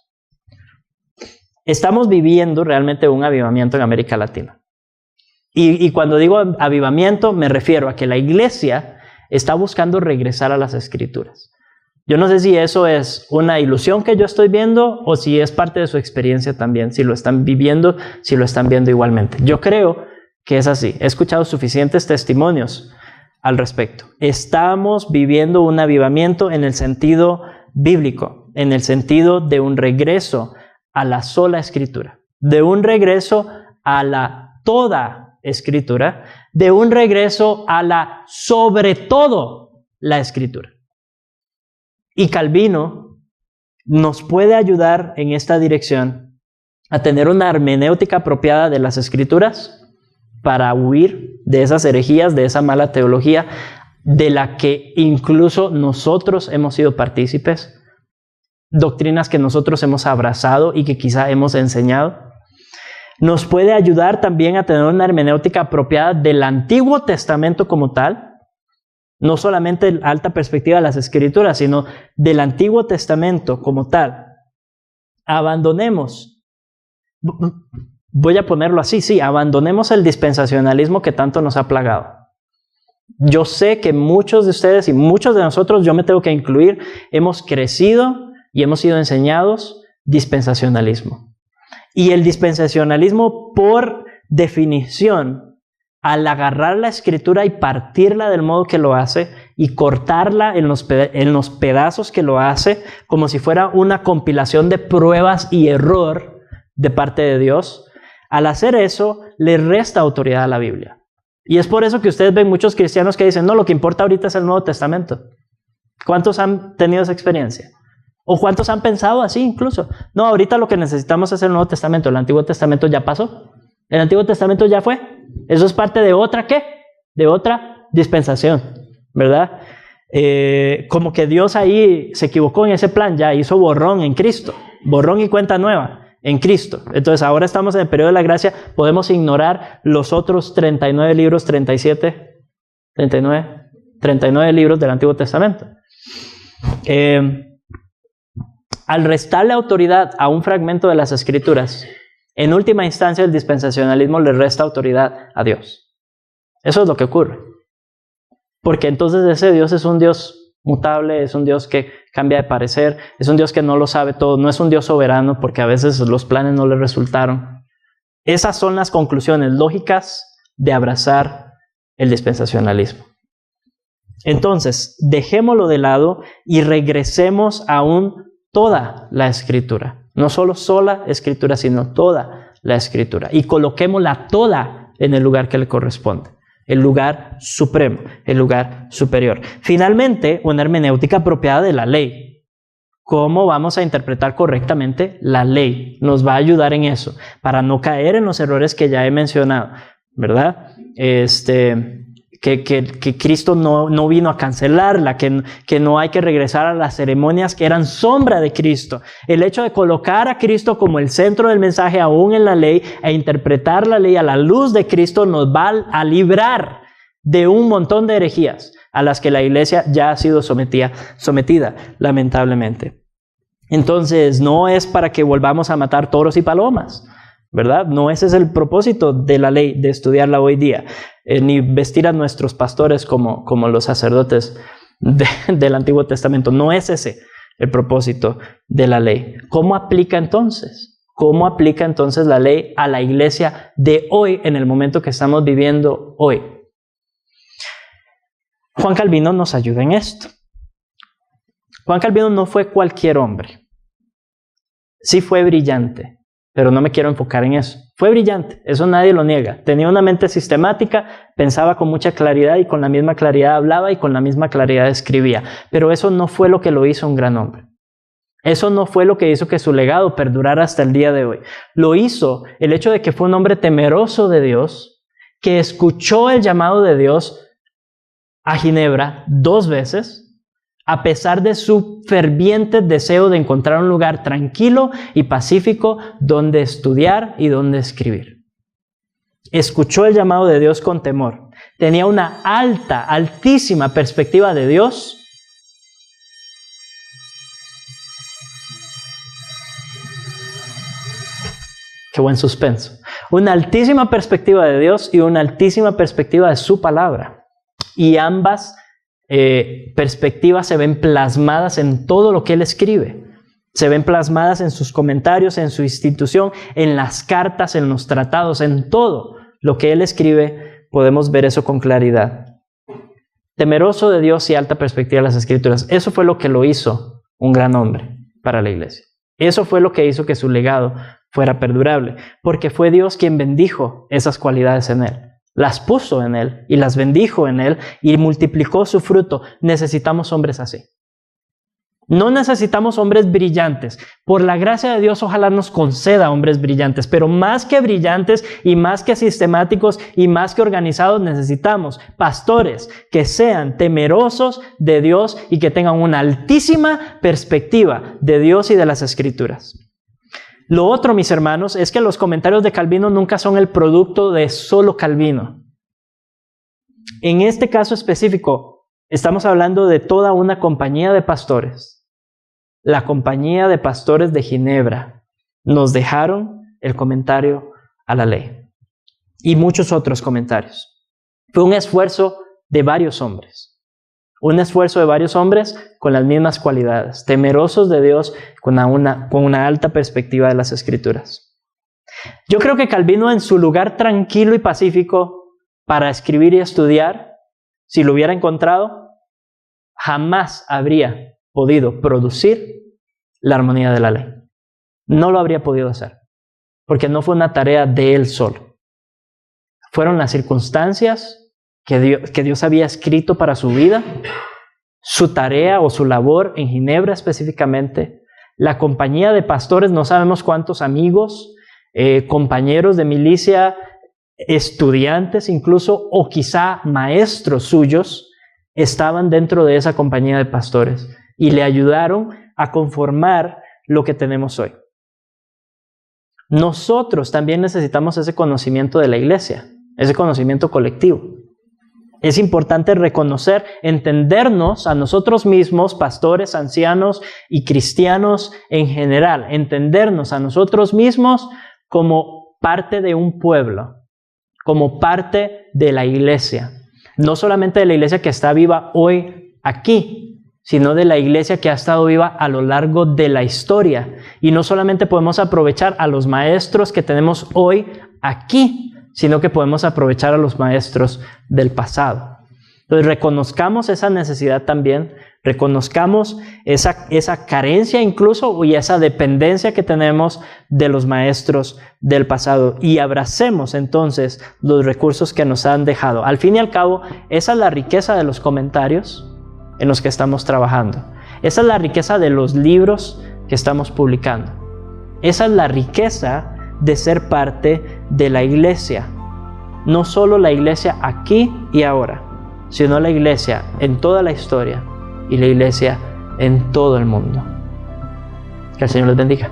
estamos viviendo realmente un avivamiento en América Latina. Y cuando digo avivamiento, me refiero a que la iglesia está buscando regresar a las Escrituras. Yo no sé si eso es una ilusión que yo estoy viendo o si es parte de su experiencia también, si lo están viviendo, si lo están viendo igualmente. Yo creo que es así. He escuchado suficientes testimonios al respecto. Estamos viviendo un avivamiento en el sentido bíblico, en el sentido de un regreso a la sola Escritura, de un regreso a la toda Escritura, de un regreso a la sobre todo la Escritura. Y Calvino nos puede ayudar en esta dirección a tener una hermenéutica apropiada de las Escrituras, para huir de esas herejías, de esa mala teología, de la que incluso nosotros hemos sido partícipes, doctrinas que nosotros hemos abrazado y que quizá hemos enseñado. Nos puede ayudar también a tener una hermenéutica apropiada del Antiguo Testamento como tal, no solamente la alta perspectiva de las Escrituras, sino del Antiguo Testamento como tal. Abandonemos, voy a ponerlo así, sí, abandonemos el dispensacionalismo que tanto nos ha plagado. Yo sé que muchos de ustedes y muchos de nosotros, yo me tengo que incluir, hemos crecido y hemos sido enseñados dispensacionalismo. Y el dispensacionalismo, por definición, al agarrar la Escritura y partirla del modo que lo hace y cortarla en los pedazos que lo hace, como si fuera una compilación de pruebas y error de parte de Dios, al hacer eso, le resta autoridad a la Biblia. Y es por eso que ustedes ven muchos cristianos que dicen, no, lo que importa ahorita es el Nuevo Testamento. ¿Cuántos han tenido esa experiencia? ¿O cuántos han pensado así incluso? No, ahorita lo que necesitamos es el Nuevo Testamento. El Antiguo Testamento ya pasó. El Antiguo Testamento ya fue. Eso es parte de otra, ¿qué? De otra dispensación, ¿verdad? Como que Dios ahí se equivocó en ese plan, ya hizo borrón en Cristo. Borrón y cuenta nueva en Cristo. Entonces ahora estamos en el periodo de la gracia, podemos ignorar los otros 39 libros, 39 libros del Antiguo Testamento. Al restarle autoridad a un fragmento de las Escrituras, en última instancia el dispensacionalismo le resta autoridad a Dios. Eso es lo que ocurre. Porque entonces ese Dios es un Dios mutable, es un Dios que cambia de parecer, es un Dios que no lo sabe todo, no es un Dios soberano porque a veces los planes no le resultaron. Esas son las conclusiones lógicas de abrazar el dispensacionalismo. Entonces, dejémoslo de lado y regresemos a toda la Escritura. No solo sola Escritura, sino toda la Escritura. Y coloquémosla toda en el lugar que le corresponde. El lugar supremo, el lugar superior. Finalmente, una hermenéutica apropiada de la ley. ¿Cómo vamos a interpretar correctamente la ley? Nos va a ayudar en eso, para no caer en los errores que ya he mencionado, ¿verdad? Que Cristo no vino a cancelarla, que no hay que regresar a las ceremonias que eran sombra de Cristo. El hecho de colocar a Cristo como el centro del mensaje aún en la ley e interpretar la ley a la luz de Cristo nos va a librar de un montón de herejías a las que la iglesia ya ha sido sometida, lamentablemente. Entonces, no es para que volvamos a matar toros y palomas, ¿verdad? No ese es el propósito de la ley, de estudiarla hoy día, ni vestir a nuestros pastores como los sacerdotes del Antiguo Testamento. No es ese el propósito de la ley. ¿Cómo aplica entonces? ¿Cómo aplica entonces la ley a la iglesia de hoy, en el momento que estamos viviendo hoy? Juan Calvino nos ayuda en esto. Juan Calvino no fue cualquier hombre. Sí fue brillante, pero no me quiero enfocar en eso. Fue brillante, eso nadie lo niega. Tenía una mente sistemática, pensaba con mucha claridad y con la misma claridad hablaba y con la misma claridad escribía. Pero eso no fue lo que lo hizo un gran hombre. Eso no fue lo que hizo que su legado perdurara hasta el día de hoy. Lo hizo el hecho de que fue un hombre temeroso de Dios, que escuchó el llamado de Dios a Ginebra 2 veces, a pesar de su ferviente deseo de encontrar un lugar tranquilo y pacífico donde estudiar y donde escribir. Escuchó el llamado de Dios con temor. Tenía una altísima perspectiva de Dios. Qué buen suspenso. Una altísima perspectiva de Dios y una altísima perspectiva de su palabra. Y ambas perspectivas se ven plasmadas en todo lo que él escribe. Se ven plasmadas en sus comentarios, en su institución, en las cartas, en los tratados, en todo lo que él escribe. Podemos ver eso con claridad. Temeroso de Dios y alta perspectiva de las Escrituras. Eso fue lo que lo hizo un gran hombre para la iglesia. Eso fue lo que hizo que su legado fuera perdurable, porque fue Dios quien bendijo esas cualidades en él. Las puso en él y las bendijo en él y multiplicó su fruto. Necesitamos hombres así. No necesitamos hombres brillantes. Por la gracia de Dios, ojalá nos conceda hombres brillantes, pero más que brillantes y más que sistemáticos y más que organizados, necesitamos pastores que sean temerosos de Dios y que tengan una altísima perspectiva de Dios y de las Escrituras. Lo otro, mis hermanos, es que los comentarios de Calvino nunca son el producto de solo Calvino. En este caso específico, estamos hablando de toda una compañía de pastores. La compañía de pastores de Ginebra nos dejaron el comentario a la ley y muchos otros comentarios. Fue un esfuerzo de varios hombres. Un esfuerzo de varios hombres con las mismas cualidades, temerosos de Dios, con una alta perspectiva de las Escrituras. Yo creo que Calvino, en su lugar tranquilo y pacífico para escribir y estudiar, si lo hubiera encontrado, jamás habría podido producir la armonía de la ley. No lo habría podido hacer, porque no fue una tarea de él solo. Fueron las circunstancias que Dios había escrito para su vida, su tarea o su labor en Ginebra específicamente, la compañía de pastores, no sabemos cuántos amigos, compañeros de milicia, estudiantes incluso, o quizá maestros suyos, estaban dentro de esa compañía de pastores y le ayudaron a conformar lo que tenemos hoy. Nosotros también necesitamos ese conocimiento de la iglesia, ese conocimiento colectivo. Es importante reconocer, entendernos a nosotros mismos, pastores, ancianos y cristianos en general, entendernos a nosotros mismos como parte de un pueblo, como parte de la iglesia. No solamente de la iglesia que está viva hoy aquí, sino de la iglesia que ha estado viva a lo largo de la historia. Y no solamente podemos aprovechar a los maestros que tenemos hoy aquí, sino que podemos aprovechar a los maestros del pasado. Entonces reconozcamos esa necesidad también, reconozcamos esa carencia incluso y esa dependencia que tenemos de los maestros del pasado y abracemos entonces los recursos que nos han dejado. Al fin y al cabo, esa es la riqueza de los comentarios en los que estamos trabajando. Esa es la riqueza de los libros que estamos publicando. Esa es la riqueza de ser parte de la iglesia. No solo la iglesia aquí y ahora, sino la iglesia en toda la historia y la iglesia en todo el mundo. Que el Señor les bendiga.